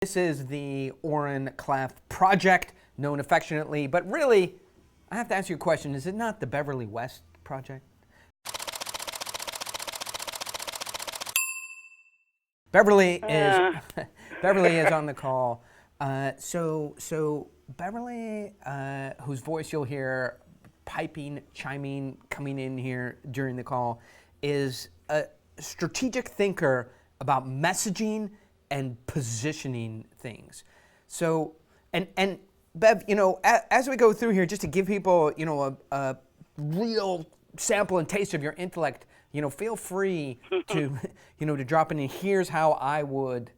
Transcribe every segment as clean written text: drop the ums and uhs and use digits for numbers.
This is the Oren Klaff Project, known affectionately, but really, I have to ask you a question. Is it not the Beverly West Project? Beverly is Beverly is on the call. So Beverly, whose voice you'll hear piping, chiming, coming in here during the call, is a strategic thinker about messaging and positioning things. So, and Bev, as we go through here, just to give people, a real sample and taste of your intellect, feel free to, to drop in. And here's how I would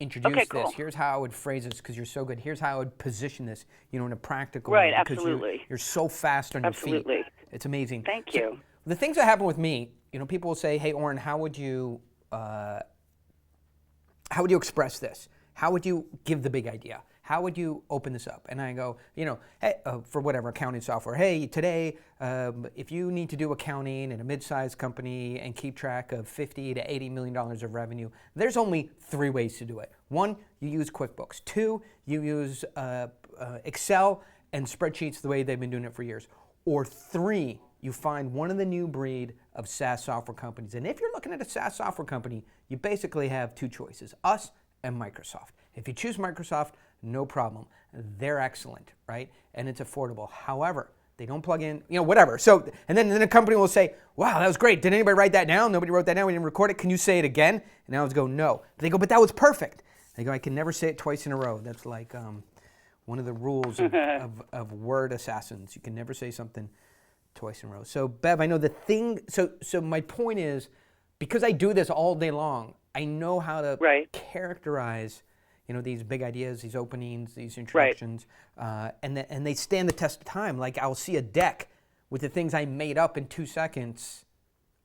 introduce this. Here's how I would phrase this, because you're so good. Here's how I would position this, in a practical way. Right, absolutely. You're so fast on your feet. It's amazing. Thank you. The things that happen with me, people will say, "Hey, Oren, how would you express this? How would you give the big idea? How would you open this up?" And I go, hey, for whatever accounting software, hey, today, if you need to do accounting in a mid-sized company and keep track of $50 to $80 million of revenue, there's only 3 ways to do it. 1, you use QuickBooks. 2, you use Excel and spreadsheets the way they've been doing it for years. Or 3, you find one of the new breed of SaaS software companies. And if you're looking at a SaaS software company, you basically have 2 choices, us and Microsoft. If you choose Microsoft, no problem. They're excellent, right? And it's affordable. However, they don't plug in, whatever. So, and then a company will say, "Wow, that was great. Did anybody write that down? Nobody wrote that down. We didn't record it. Can you say it again?" And I would go, "No." They go, "But that was perfect." They go, "I can never say it twice in a row." That's like one of the rules of word assassins. You can never say something twice in a row. So, Bev, I know the thing. So my point is, because I do this all day long, I know how to characterize, these big ideas, these openings, these introductions, and they stand the test of time. Like, I'll see a deck with the things I made up in 2 seconds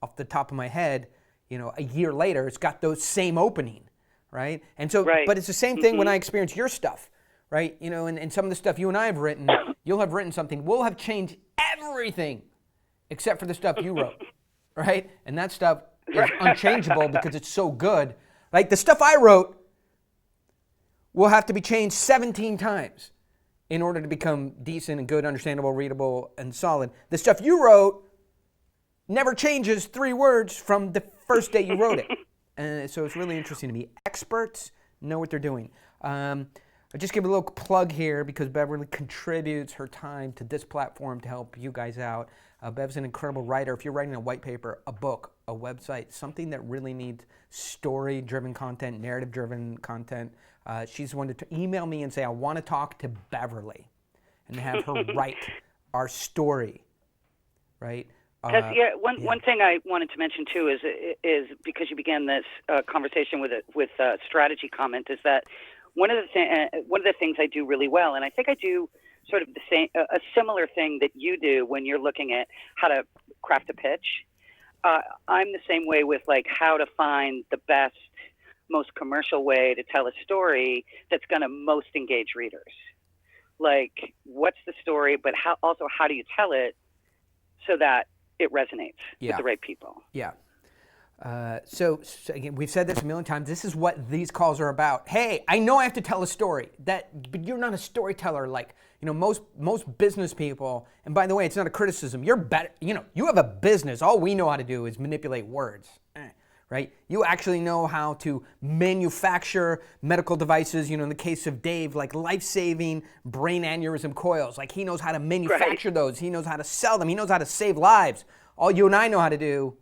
off the top of my head. A year later, it's got those same opening, right? And so, but it's the same thing when I experience your stuff, right? And some of the stuff you and I have written, you'll have written something. We'll have changed everything except for the stuff you wrote, right? And that stuff is unchangeable because it's so good. Like, the stuff I wrote will have to be changed 17 times in order to become decent and good, understandable, readable, and solid. The stuff you wrote never changes 3 words from the first day you wrote it. And so it's really interesting to me. Experts know what they're doing. I'll just give a little plug here because Beverly contributes her time to this platform to help you guys out. Bev's an incredible writer. If you're writing a white paper, a book, a website, something that really needs story-driven content, narrative-driven content, she's the one to email me and say, "I want to talk to Beverly," and have her write our story, right? One thing I wanted to mention too is because you began this conversation with a strategy comment, is that one of the things I do really well, and I think I do sort of a similar thing that you do when you're looking at how to craft a pitch. I'm the same way with like how to find the best, most commercial way to tell a story that's going to most engage readers. Like, what's the story, but how do you tell it so that it resonates with the right people? Yeah. So again, we've said this a million times. This is what these calls are about. Hey, I know I have to tell a story, but you're not a storyteller like, most business people. And by the way, it's not a criticism. You're better. You have a business. All we know how to do is manipulate words, right? You actually know how to manufacture medical devices. In the case of Dave, like life-saving brain aneurysm coils. Like, he knows how to manufacture those. He knows how to sell them. He knows how to save lives. All you and I know how to do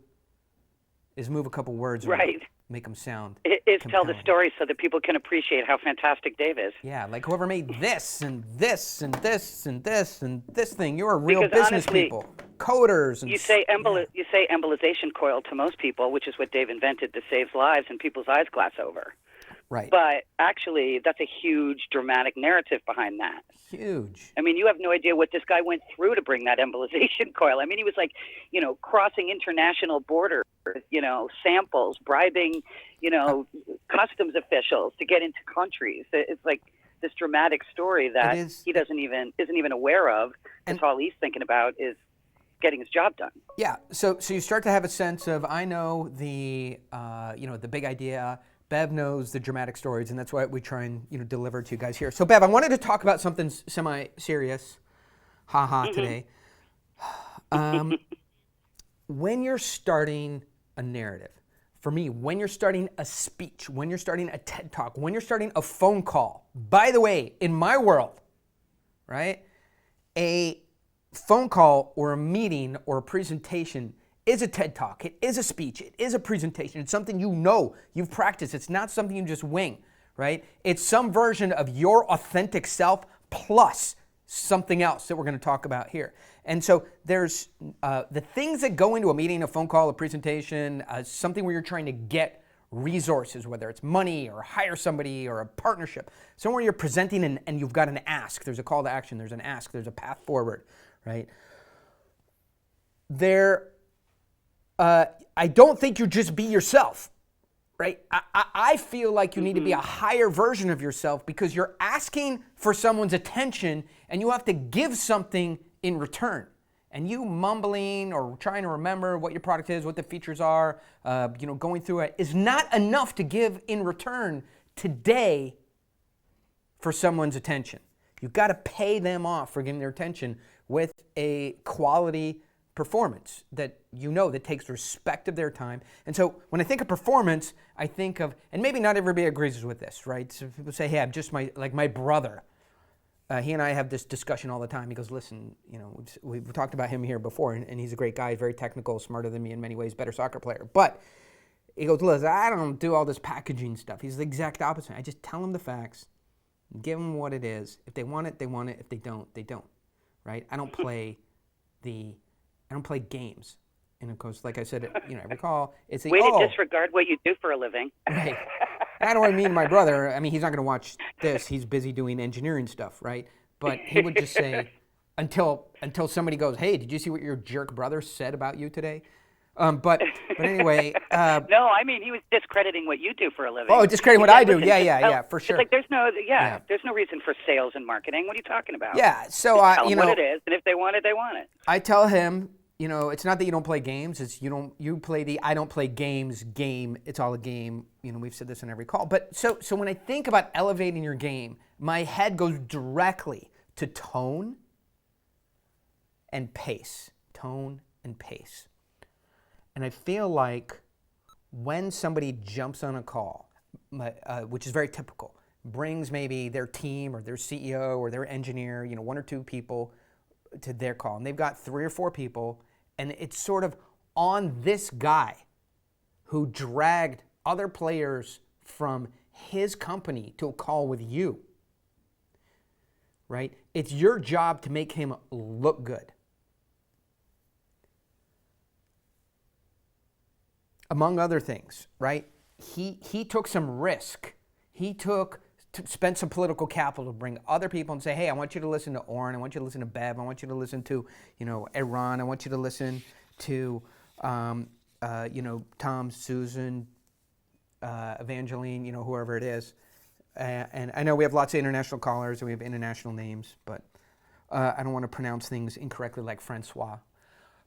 is move a couple words around, make them sound is compelling. Tell the story so that people can appreciate how fantastic Dave is. Yeah, like whoever made this and this and this and this and this thing. You're a real Because business honestly, people, coders. And you say embolization coil to most people, which is what Dave invented, that saves lives and people's eyes glass over. Right. But actually, that's a huge dramatic narrative behind that. Huge. I mean, you have no idea what this guy went through to bring that embolization coil. I mean, he was like, crossing international borders, samples, bribing, customs officials to get into countries. It's like this dramatic story that he isn't even aware of. Because all he's thinking about is getting his job done. Yeah. So you start to have a sense of, I know the big idea, Bev knows the dramatic stories, and that's why we try and deliver to you guys here. So Bev, I wanted to talk about something semi-serious, today. When you're starting a narrative, for me, when you're starting a speech, when you're starting a TED Talk, when you're starting a phone call, by the way, in my world, right, a phone call or a meeting or a presentation is a TED Talk. It is a speech. It is a presentation. It's something you've practiced. It's not something you just wing, right? It's some version of your authentic self plus something else that we're going to talk about here. And so there's the things that go into a meeting, a phone call, a presentation, something where you're trying to get resources, whether it's money or hire somebody or a partnership, somewhere you're presenting and you've got an ask. There's a call to action. There's an ask. There's a path forward, right? I don't think you just be yourself, right? I feel like you need to be a higher version of yourself because you're asking for someone's attention and you have to give something in return. And you mumbling or trying to remember what your product is, what the features are, going through it is not enough to give in return today for someone's attention. You've got to pay them off for giving their attention with a quality performance that that takes respect of their time. And so when I think of performance, I think of, and maybe not everybody agrees with this, right? So people say, hey, I'm just my brother. He and I have this discussion all the time. He goes, listen, we've talked about him here before, and he's a great guy, very technical, smarter than me in many ways, better soccer player. But he goes, listen, I don't do all this packaging stuff. He's the exact opposite. I just tell them the facts, give them what it is. If they want it, they want it. If they don't, they don't, right? I don't play games. And of course, like I said, every call, it's way to disregard what you do for a living. Right. I don't mean my brother. I mean, he's not going to watch this. He's busy doing engineering stuff, right? But he would just say, until somebody goes, hey, did you see what your jerk brother said about you today? But anyway. No, I mean, he was discrediting what you do for a living. Oh, discrediting what I do. Yeah, for sure. It's like there's no reason for sales and marketing. What are you talking about? Yeah, so tell them what it is, and if they want it, they want it. I tell him, it's not that you don't play games. It's you play the I don't play games game. It's all a game. We've said this on every call. But so when I think about elevating your game, my head goes directly to tone and pace. Tone and pace. And I feel like when somebody jumps on a call, which is very typical, brings maybe their team or their CEO or their engineer, one or two people to their call, and they've got 3 or 4 people, and it's sort of on this guy who dragged other players from his company to a call with you, right? It's your job to make him look good. Among other things, right? He took some risk. He spent some political capital to bring other people and say, hey, I want you to listen to Oren. I want you to listen to Bev. I want you to listen to, Iran. I want you to listen to, Tom, Susan, Evangeline, whoever it is. And I know we have lots of international callers and we have international names, but I don't want to pronounce things incorrectly like Francois.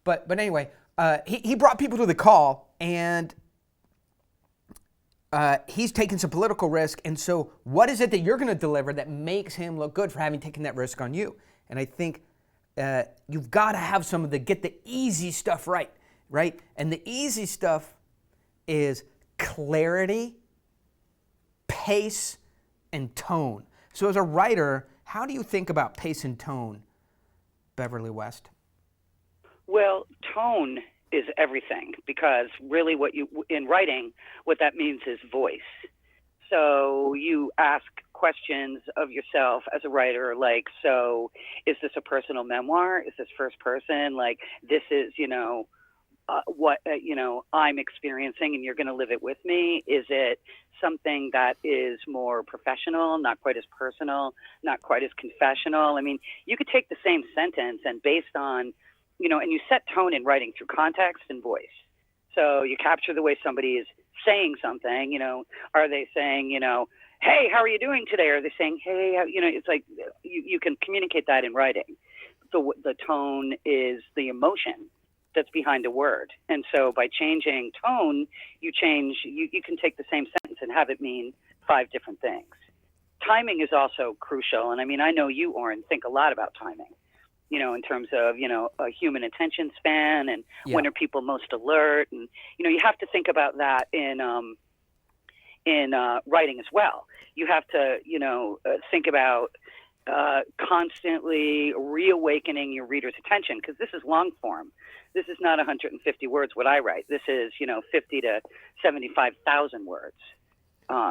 But anyway, he brought people to the call, and he's taken some political risk. And so what is it that you're going to deliver that makes him look good for having taken that risk on you? And I think you've got to have some of get the easy stuff right? And the easy stuff is clarity, pace, and tone. So as a writer, how do you think about pace and tone, Beverly West? Well, tone is everything, because really in writing, what that means is voice. So you ask questions of yourself as a writer, like, so is this a personal memoir? Is this first person? Like, this is, what, I'm experiencing and you're going to live it with me? Is it something that is more professional, not quite as personal, not quite as confessional? I mean, you could take the same sentence and based on, and you set tone in writing through context and voice. So you capture the way somebody is saying something, are they saying, hey, how are you doing today? Are they saying, hey, it's like you can communicate that in writing. So the tone is the emotion that's behind a word. And so by changing tone, you can take the same sentence and have it mean 5 different things. Timing is also crucial. And I mean, I know you, Oren, think a lot about timing, in terms of, a human attention span and when are people most alert. And, you have to think about that in writing as well. You have to, think about constantly reawakening your reader's attention, because this is long form. This is not 150 words what I write. This is 50 to 75,000 words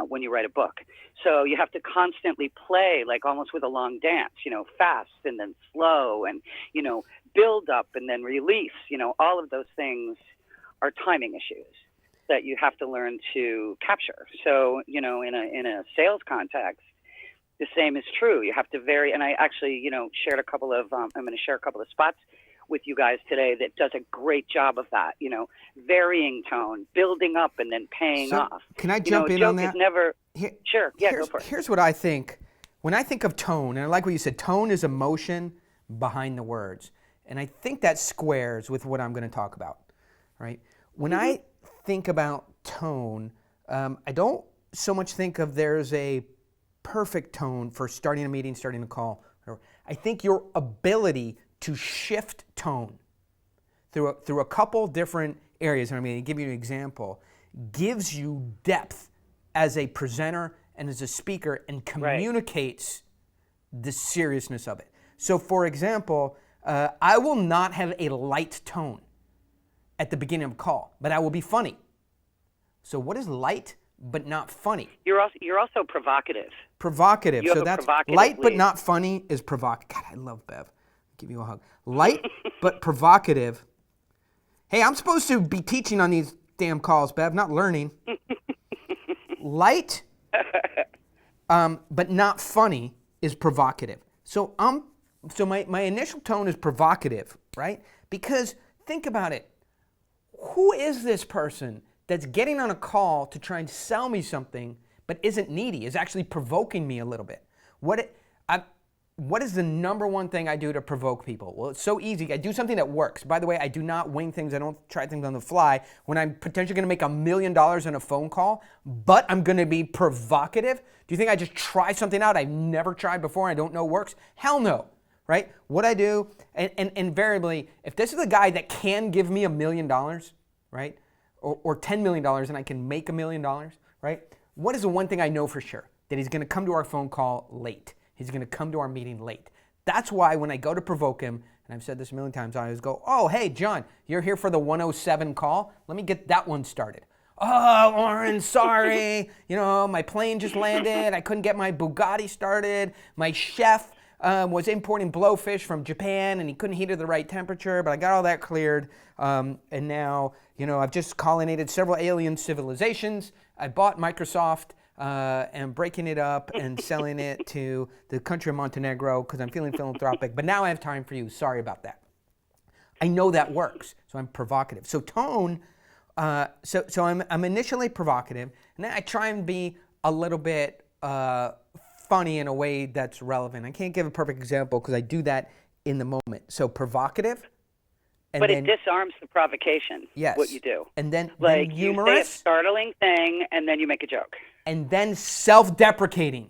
when you write a book. So you have to constantly play, like almost with a long dance, fast and then slow, and build up and then release. All of those things are timing issues that you have to learn to capture. So in a sales context, the same is true. You have to vary, and I actually, shared a couple of, I'm going to share a couple of spots with you guys today that does a great job of that, varying tone, building up, and then paying off. Can I jump in on that? Is never, sure, yeah, go for it. Here's what I think. When I think of tone, and I like what you said, tone is emotion behind the words. And I think that squares with what I'm going to talk about, right? When I think about tone, I don't so much think of there's a perfect tone for starting a meeting, starting a call. I think your ability to shift tone through a couple different areas, and I'm going to give you an example, gives you depth as a presenter and as a speaker, and communicates the seriousness of it. So for example, I will not have a light tone at the beginning of a call, but I will be funny. So what is light but not funny? You're also provocative. Provocative. So that's provocative light but lead. not funny is provocative. God, I love Bev. I'll give you a hug. Light but provocative. Hey, I'm supposed to be teaching on these damn calls, Bev, not learning. Light but not funny is provocative. So my initial tone is provocative, right? Because think about it. Who is this person that's getting on a call to try and sell me something but isn't needy, is actually provoking me a little bit? What is the number one thing I do to provoke people? Well, it's so easy. I do something that works. By the way, I do not wing things. I don't try things on the fly. When I'm potentially going to make $1 million in a phone call, but I'm going to be provocative, do you think I just try something out I've never tried before and I don't know works? Hell no, right? What I do, and invariably, if this is a guy that can give me $1 million, right, or $10 million and I can make $1 million, right, what is the one thing I know for sure? That he's going to come to our phone call late. He's going to come to our meeting late. That's why when I go to provoke him, and I've said this a million times, I always go, oh, hey, John, you're here for the 107 call? Let me get that one started. Oh, Oren, sorry. My plane just landed. I couldn't get my Bugatti started. My chef was importing blowfish from Japan, and he couldn't heat it at the right temperature, but I got all that cleared. And now, I've just colonized several alien civilizations. I bought Microsoft. And breaking it up and selling it to the country of Montenegro because I'm feeling philanthropic. But now I have time for you. Sorry about that. I know that works, so I'm provocative. So tone, so I'm initially provocative, and then I try and be a little bit funny in a way that's relevant. I can't give a perfect example because I do that in the moment. So provocative. But it disarms the provocation, yes, what you do. And then You humorous. say a startling thing, and then you make a joke. And then self-deprecating.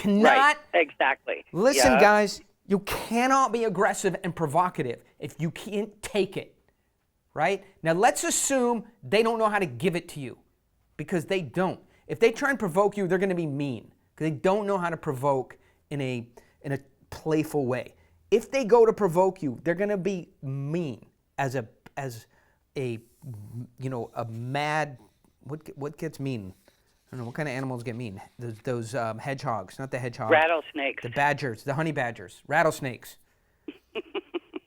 Right, exactly. Listen, guys, you cannot be aggressive and provocative if you can't take it, right? Now, let's assume they don't know how to give it to you, because they don't. If they try and provoke you, they're going to be mean, because they don't know how to provoke in a playful way. If they go to provoke you, they're going to be mean as a mad, what gets mean? I don't know, what kind of animals get mean? Those hedgehogs, not the hedgehogs. Rattlesnakes. The badgers, the honey badgers, rattlesnakes.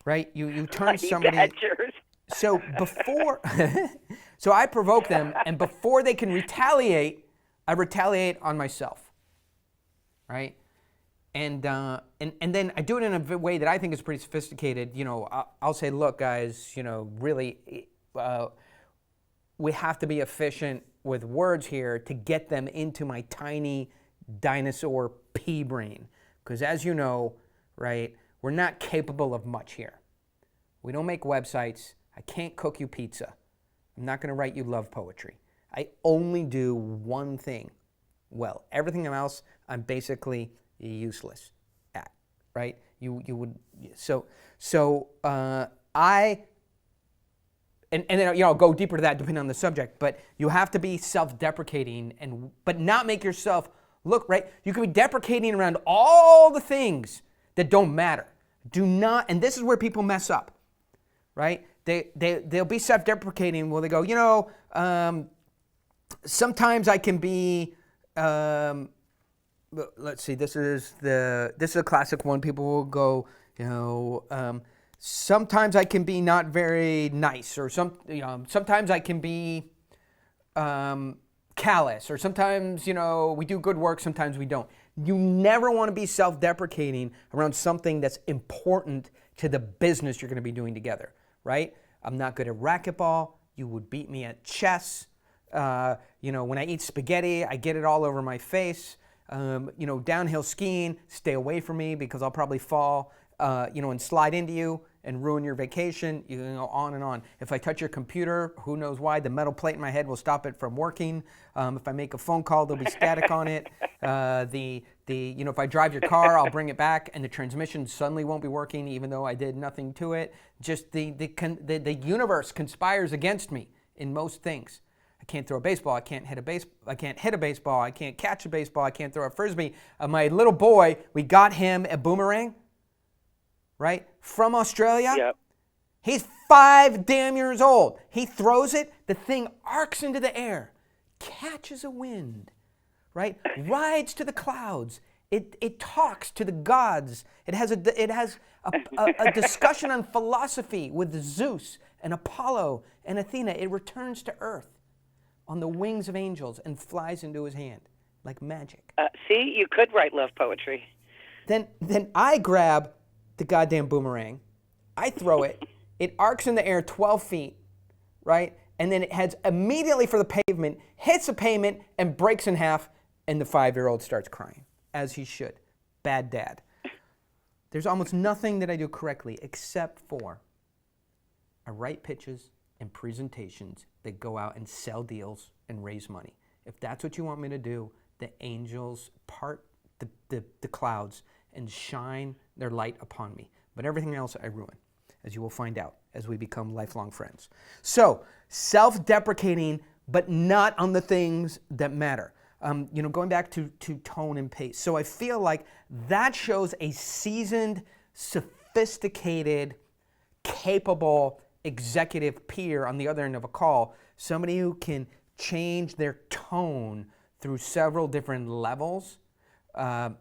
Right? You turn somebody. Badgers. So before, so I provoke them, and before they can retaliate, I retaliate on myself. Right? And then I do it in a way that I think is pretty sophisticated. I'll say, look, guys, really, we have to be efficient with words here to get them into my tiny dinosaur pea brain. Because as you know, right, we're not capable of much here. We don't make websites. I can't cook you pizza. I'm not going to write you love poetry. I only do one thing well. Everything else, I'm basically useless at, right? You would, and then I'll go deeper to that depending on the subject, but you have to be self-deprecating but not make yourself look, right? You can be deprecating around all the things that don't matter. Do not, and this is where people mess up, right? They'll be self-deprecating. Well, they go, sometimes I can be. Let's see. This is a classic one. People will go, sometimes I can be not very nice, or sometimes I can be callous, or sometimes we do good work, sometimes we don't. You never want to be self-deprecating around something that's important to the business you're going to be doing together, right? I'm not good at racquetball. You would beat me at chess. When I eat spaghetti, I get it all over my face. Downhill skiing, stay away from me because I'll probably fall, and slide into you and ruin your vacation. You can go on and on. If I touch your computer, who knows why, the metal plate in my head will stop it from working. If I make a phone call, there'll be static on it. If I drive your car, I'll bring it back and the transmission suddenly won't be working even though I did nothing to it. Just the universe conspires against me in most things. I can't throw a baseball. I can't hit a baseball. I can't catch a baseball. I can't throw a frisbee. My little boy, we got him a boomerang, right, from Australia. Yep. He's 5 damn years old. He throws it. The thing arcs into the air, catches a wind, right, rides to the clouds. It talks to the gods. It has a discussion on philosophy with Zeus and Apollo and Athena. It returns to Earth on the wings of angels and flies into his hand like magic. See, you could write love poetry. Then I grab the goddamn boomerang, I throw it, it arcs in the air 12 feet, right? And then it heads immediately for the pavement, hits the pavement, and breaks in half, and the 5-year-old starts crying, as he should. Bad dad. There's almost nothing that I do correctly except for I write pitches and presentations that go out and sell deals and raise money. If that's what you want me to do, the angels part the clouds and shine their light upon me. But everything else I ruin, as you will find out as we become lifelong friends. So, self-deprecating, but not on the things that matter. Going back to tone and pace. So I feel like that shows a seasoned, sophisticated, capable executive peer on the other end of a call, somebody who can change their tone through several different levels, and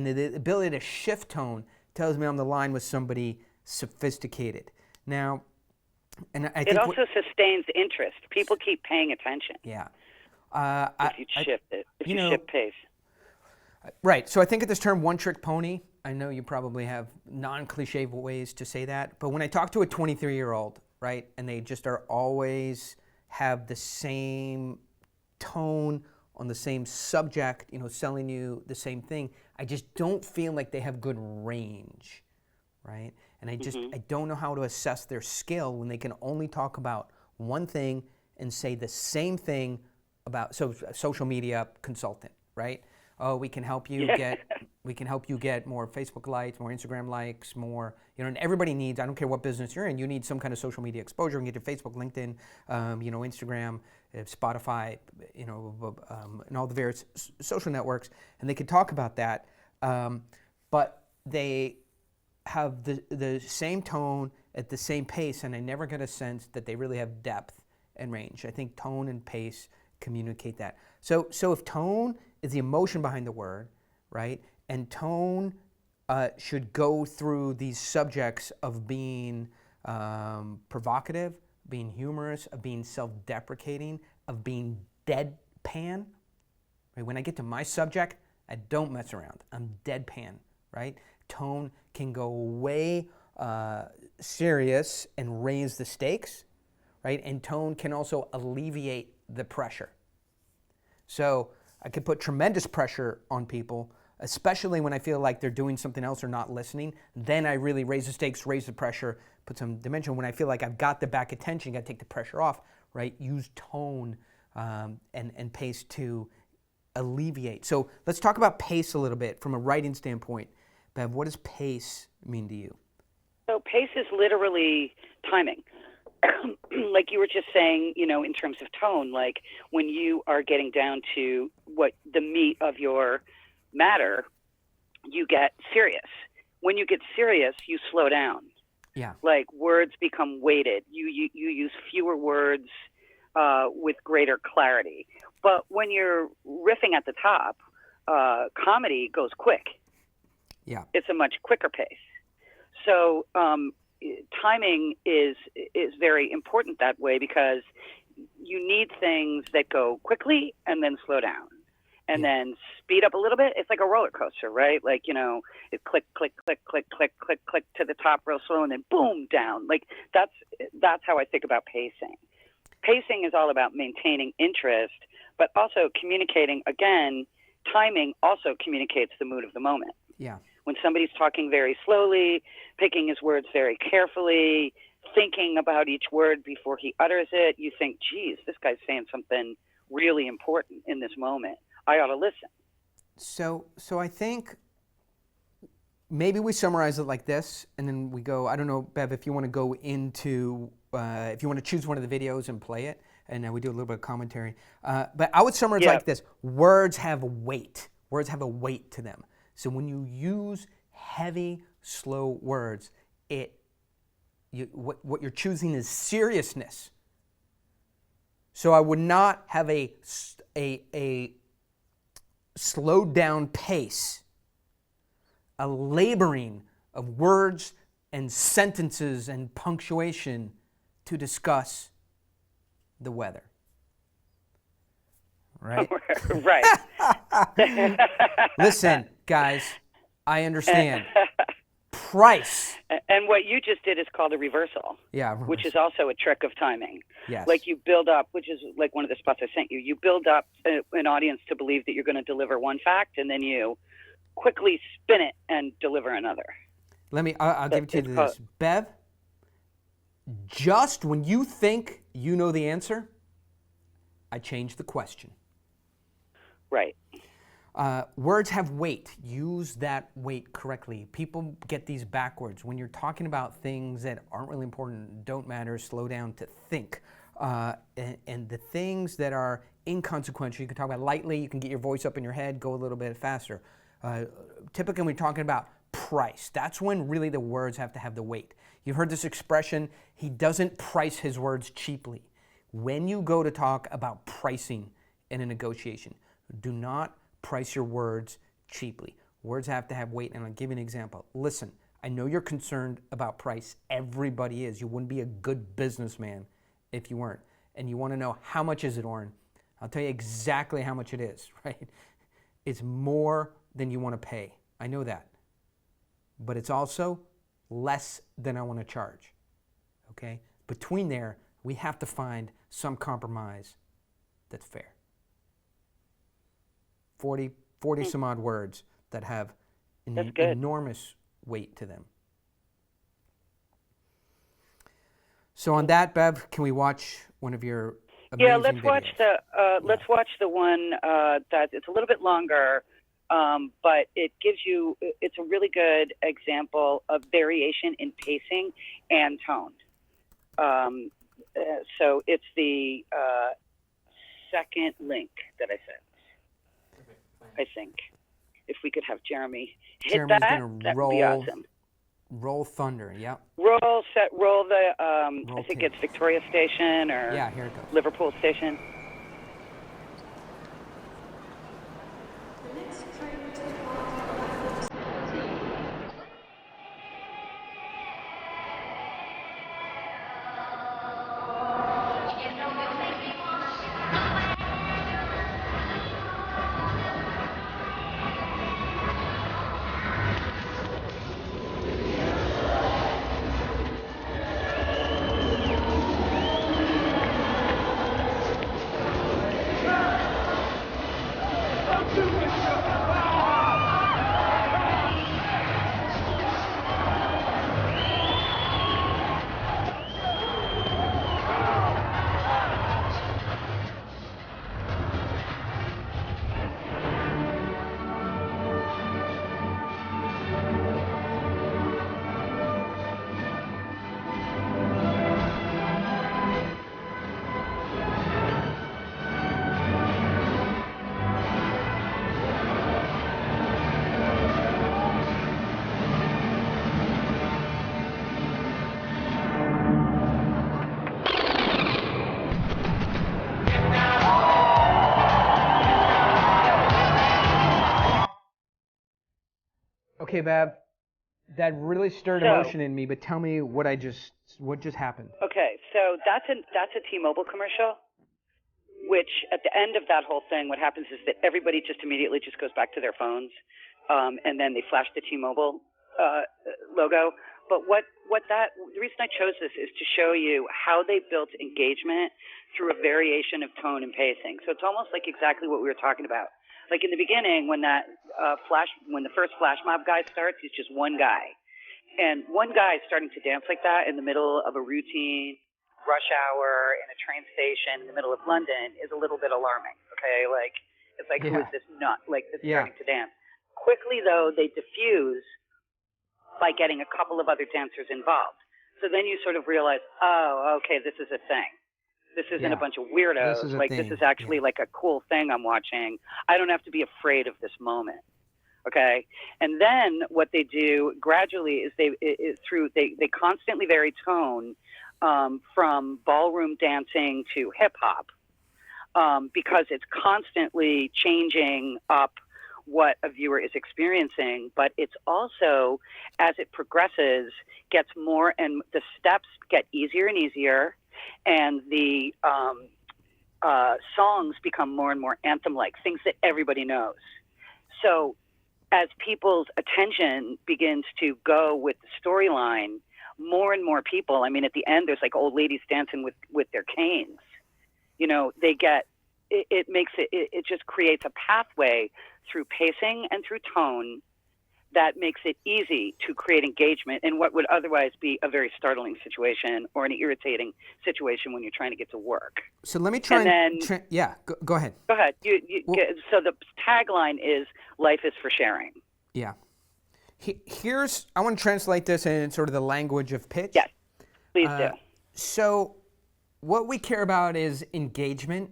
the ability to shift tone tells me I'm on the line with somebody sophisticated. Now, and I think it also sustains interest. People keep paying attention. Yeah. If you shift it, if you shift pace. Right. So I think of this term one-trick pony. I know you probably have non-cliche ways to say that, but when I talk to a 23-year-old, right, and they just are always have the same tone on the same subject, selling you the same thing, I just don't feel like they have good range, right? And I don't know how to assess their skill when they can only talk about one thing and say the same thing about social media consultant, right? Oh, we can help you get more Facebook likes, more Instagram likes, more, and everybody needs, I don't care what business you're in, you need some kind of social media exposure. You can get to Facebook, LinkedIn, Instagram, Spotify, and all the various social networks, and they can talk about that, but they have the same tone at the same pace, and I never get a sense that they really have depth and range. I think tone and pace communicate that. So if tone is the emotion behind the word, right, and tone should go through these subjects of being provocative, being humorous, of being self-deprecating, of being deadpan. Right? When I get to my subject, I don't mess around. I'm deadpan, right? Tone can go way serious and raise the stakes, right? And tone can also alleviate the pressure. So I could put tremendous pressure on people especially when I feel like they're doing something else or not listening. Then I really raise the stakes, raise the pressure, put some dimension. When I feel like I've got the back attention, got to take the pressure off, right? Use tone and pace to alleviate. So let's talk about pace a little bit from a writing standpoint. Bev, what does pace mean to you? So pace is literally timing. Like you were just saying, in terms of tone, like when you are getting down to what the meat of your matter, you get serious. When you get serious, you slow down. Yeah. Like words become weighted. You use fewer words with greater clarity. But when you're riffing at the top, comedy goes quick. Yeah. It's a much quicker pace. So timing is very important that way, because you need things that go quickly and then slow down and then speed up a little bit. It's like a roller coaster, right? Like, it click, click, click, click, click, click, click to the top real slow and then boom, down. Like that's how I think about pacing. Pacing is all about maintaining interest, but also communicating. Again, timing also communicates the mood of the moment. Yeah. When somebody's talking very slowly, picking his words very carefully, thinking about each word before he utters it, you think, geez, this guy's saying something really important in this moment. I ought to listen. So I think maybe we summarize it like this, and then we go, I don't know, Bev, if you want to go into, if you want to choose one of the videos and play it, and then we do a little bit of commentary. But I would summarize like this. Words have weight. Words have a weight to them. So when you use heavy, slow words, what you're choosing is seriousness. So I would not have a slowed down pace, a laboring of words and sentences and punctuation to discuss the weather. Right? Right. Listen, guys, I understand. Price. And what you just did is called a reversal. Yeah. Which is also a trick of timing. Yes. Like you build up, which is like one of the spots I sent you. You build up an audience to believe that you're going to deliver one fact, and then you quickly spin it and deliver another. I'll give it to you this. Bev, just when you think you know the answer, I change the question. Right. Words have weight. Use that weight correctly. People get these backwards. When you're talking about things that aren't really important, don't matter, slow down to think. And the things that are inconsequential, you can talk about lightly, you can get your voice up in your head, go a little bit faster. Typically, when we're talking about price, that's when really the words have to have the weight. You've heard this expression, he doesn't price his words cheaply. When you go to talk about pricing in a negotiation, do not price your words cheaply. Words have to have weight, and I'll give you an example. Listen, I know you're concerned about price. Everybody is. You wouldn't be a good businessman if you weren't. And you want to know, how much is it, Oren? I'll tell you exactly how much it is, right? It's more than you want to pay. I know that. But it's also less than I want to charge, okay? Between there, we have to find some compromise that's fair. 40 some odd words that have enormous weight to them. So on that, Bev, can we watch one of your amazing let's videos? Let's watch the one that it's a little bit longer, but it gives you, it's a really good example of variation in pacing and tone. So it's the second link that I sent. I think if we could have Jeremy hit Jeremy's that, gonna that would be awesome. Roll Thunder, yep. Roll the, Roll I think tape. it's Victoria Station or Yeah, here it goes. Liverpool Station. Okay, Bab, that really stirred So, emotion in me. But tell me what just happened. okay, so that's a T-Mobile commercial. Which at the end of that whole thing, what happens is that everybody just immediately just goes back to their phones, and then they flash the T-Mobile logo. But the reason I chose this is to show you how they built engagement through a variation of tone and pacing. So it's almost like exactly what we were talking about. Like in the beginning, when when the first flash mob guy starts, he's just one guy, and one guy starting to dance like that in the middle of a routine rush hour in a train station in the middle of London is a little bit alarming. Okay, like it's like who is this nut like that's starting to dance? Quickly though, they diffuse by getting a couple of other dancers involved. So then you sort of realize, oh, okay, this is a thing. This isn't a bunch of weirdos. This is actually like a cool thing I'm watching. I don't have to be afraid of this moment. Okay, and then what they do gradually is they constantly vary tone from ballroom dancing to hip hop because it's constantly changing up what a viewer is experiencing, but it's also, as it progresses, gets more and the steps get easier and easier, and the songs become more and more anthem-like, things that everybody knows. So as people's attention begins to go with the storyline, more and more people, I mean, at the end, there's like old ladies dancing with their canes. You know, they get, it just creates a pathway through pacing and through tone that makes it easy to create engagement in what would otherwise be a very startling situation or an irritating situation when you're trying to get to work. So let me try go ahead. Go ahead. So the tagline is "Life is for sharing." Yeah. I want to translate this in sort of the language of pitch. Yes, please do. So what we care about is engagement,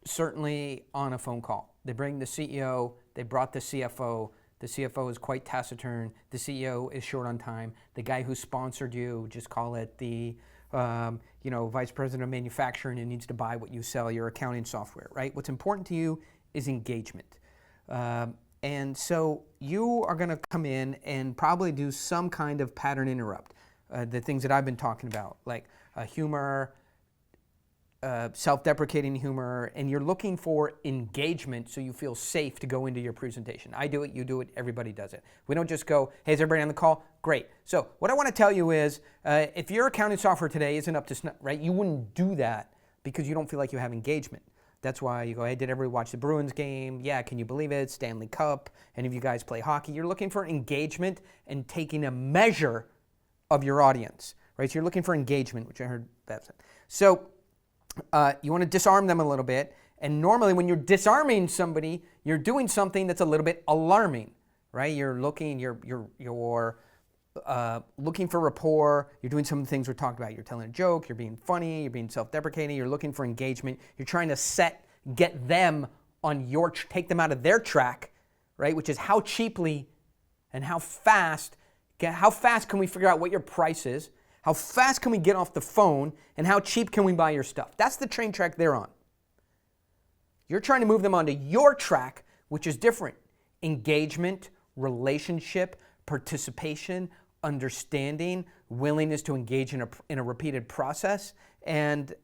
certainly on a phone call. They bring the CEO, they brought the CFO. The CFO is quite taciturn. The CEO is short on time. The guy who sponsored you, just call it the vice president of manufacturing and needs to buy what you sell, your accounting software, right? What's important to you is engagement. And so you are going to come in and probably do some kind of pattern interrupt, the things that I've been talking about, like humor, self-deprecating humor, and you're looking for engagement so you feel safe to go into your presentation. I do it, you do it, everybody does it. We don't just go, hey, is everybody on the call? Great. So what I want to tell you is, if your accounting software today isn't up to snuff, right, you wouldn't do that because you don't feel like you have engagement. That's why you go, hey, did everybody watch the Bruins game? Yeah, can you believe it? Stanley Cup. Any of you guys play hockey? You're looking for engagement and taking a measure of your audience, right? So you're looking for engagement, which I heard Beth said. So you want to disarm them a little bit. And normally when you're disarming somebody, you're doing something that's a little bit alarming, right? You're looking for rapport. You're doing some of the things we're talking about. You're telling a joke. You're being funny. You're being self-deprecating. You're looking for engagement. You're trying to get them on take them out of their track, right? Which is how cheaply and how fast can we figure out what your price is? How fast can we get off the phone? And how cheap can we buy your stuff? That's the train track they're on. You're trying to move them onto your track, which is different. Engagement, relationship, participation, understanding, willingness to engage in a repeated process, and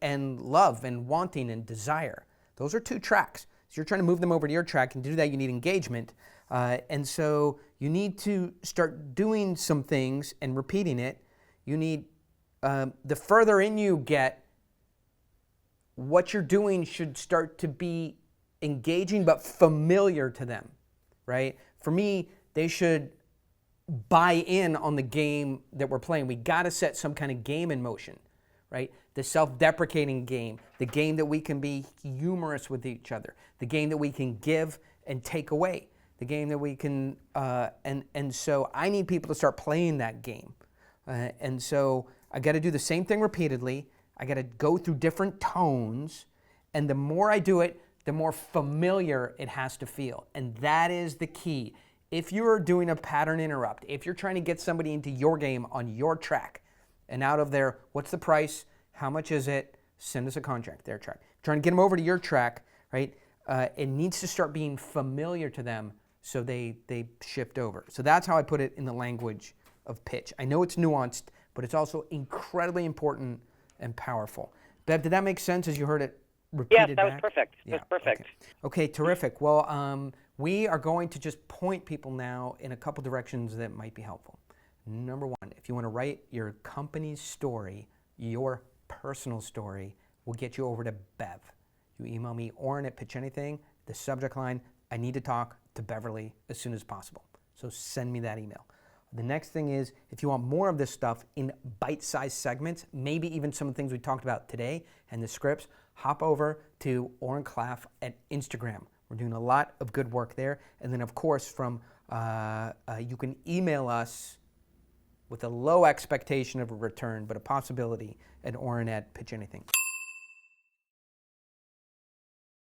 love and wanting and desire. Those are two tracks. So you're trying to move them over to your track, and to do that you need engagement. And so you need to start doing some things and repeating it. You need, the further in you get, what you're doing should start to be engaging but familiar to them, right? For me, they should buy in on the game that we're playing. We got to set some kind of game in motion, right? The self-deprecating game, the game that we can be humorous with each other, the game that we can give and take away, the game that we can, and so I need people to start playing that game. And so I got to do the same thing repeatedly. I got to go through different tones, and the more I do it, the more familiar it has to feel. And that is the key. If you're doing a pattern interrupt, if you're trying to get somebody into your game on your track, and out of their, what's the price, how much is it, send us a contract, their track. Trying to get them over to your track, right? It needs to start being familiar to them so they shift over. So that's how I put it in the language of pitch. I know it's nuanced, but it's also incredibly important and powerful. Bev, did that make sense as you heard it repeated Yes, that back? was perfect. Yeah, That's perfect. Okay, terrific. Well, we are going to just point people now in a couple directions that might be helpful. Number one, if you want to write your company's story, your personal story, we'll get you over to Bev. You email me, Oren at Pitch Anything, the subject line, I need to talk to Beverly as soon as possible. So send me that email. The next thing is, if you want more of this stuff in bite-sized segments, maybe even some of the things we talked about today and the scripts, hop over to Oren Klaff at Instagram. We're doing a lot of good work there. And then, of course, you can email us with a low expectation of a return, but a possibility at Oren at Pitch Anything.